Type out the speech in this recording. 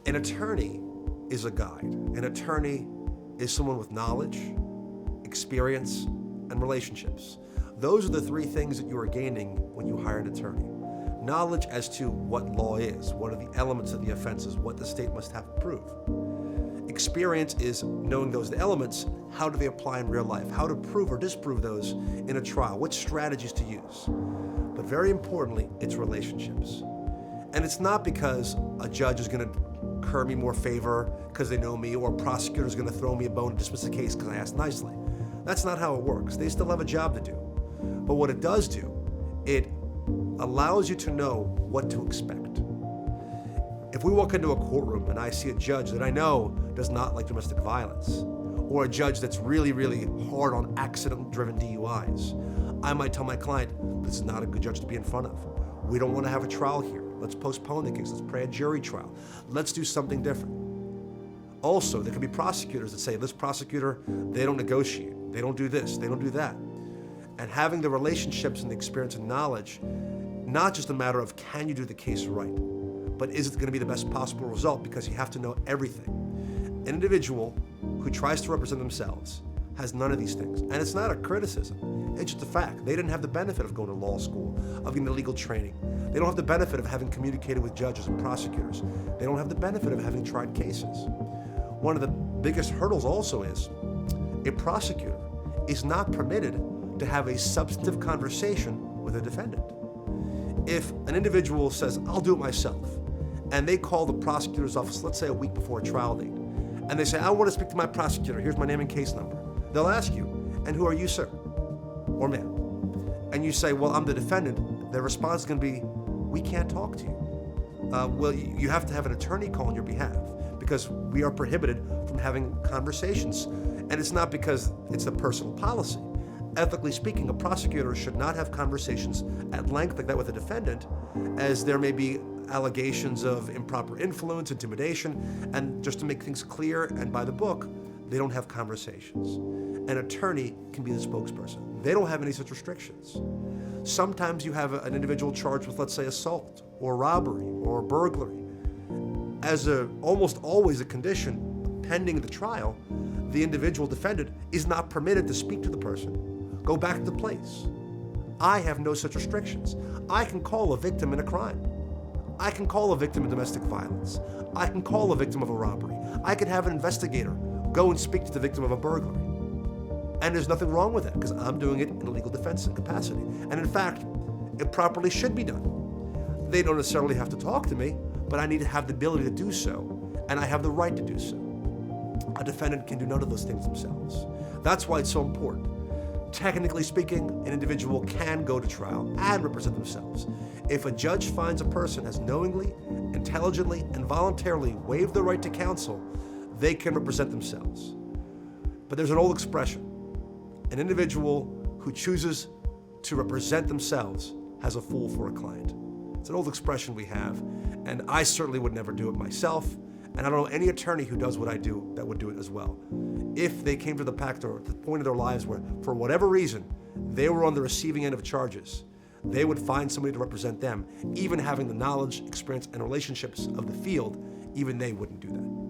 An attorney is a guide. An attorney is someone with knowledge, experience, and relationships. Those are the three things that you are gaining when you hire an attorney. Knowledge as to what law is, what are the elements of the offenses, what the state must have to prove. Experience is knowing those elements, how do they apply in real life, how to prove or disprove those in a trial, what strategies to use. But very importantly, it's relationships. And it's not because a judge is going to incur me more favor because they know me, or a prosecutor is going to throw me a bone and dismiss the case because I asked nicely. That's not how it works. They still have a job to do. But what it does do, it allows you to know what to expect. If we walk into a courtroom and I see a judge that I know does not like domestic violence, or a judge that's really, really hard on accident-driven DUIs, I might tell my client, this is not a good judge to be in front of. We don't want to have a trial here. Let's postpone the case. Let's pray a jury trial. Let's do something different. Also, there can be prosecutors that say, this prosecutor, they don't negotiate. They don't do this. They don't do that. And having the relationships and the experience and knowledge, not just a matter of can you do the case right, but is it going to be the best possible result, because you have to know everything. An individual who tries to represent themselves has none of these things. And it's not a criticism. It's just a fact. They didn't have the benefit of going to law school, of getting the legal training. They don't have the benefit of having communicated with judges and prosecutors. They don't have the benefit of having tried cases. One of the biggest hurdles also is a prosecutor is not permitted to have a substantive conversation with a defendant. If an individual says, I'll do it myself, and they call the prosecutor's office, let's say a week before a trial date, and they say, I want to speak to my prosecutor, here's my name and case number. They'll ask you, and who are you, sir? Or ma'am? And you say, well, I'm the defendant. Their response is going to be, we can't talk to you. Well, you have to have an attorney call on your behalf, because we are prohibited from having conversations. And it's not because it's a personal policy. Ethically speaking, a prosecutor should not have conversations at length like that with a defendant, as there may be allegations of improper influence, intimidation, and just to make things clear and by the book, they don't have conversations. An attorney can be the spokesperson. They don't have any such restrictions. Sometimes you have an individual charged with, let's say, assault or robbery or burglary. As almost always a condition pending the trial, the individual defendant is not permitted to speak to the person, go back to the place. I have no such restrictions. I can call a victim in a crime. I can call a victim of domestic violence. I can call a victim of a robbery. I can have an investigator go and speak to the victim of a burglary. And there's nothing wrong with that, because I'm doing it in a legal defense capacity. And in fact, it properly should be done. They don't necessarily have to talk to me, but I need to have the ability to do so, and I have the right to do so. A defendant can do none of those things themselves. That's why it's so important. Technically speaking, an individual can go to trial and represent themselves. If a judge finds a person has knowingly, intelligently, and voluntarily waived the right to counsel, they can represent themselves. But there's an old expression: an individual who chooses to represent themselves has a fool for a client. It's an old expression we have, and I certainly would never do it myself, and I don't know any attorney who does what I do that would do it as well. If they came to the fact or the point of their lives where, for whatever reason, they were on the receiving end of charges, they would find somebody to represent them, even having the knowledge, experience, and relationships of the field, even they wouldn't do that.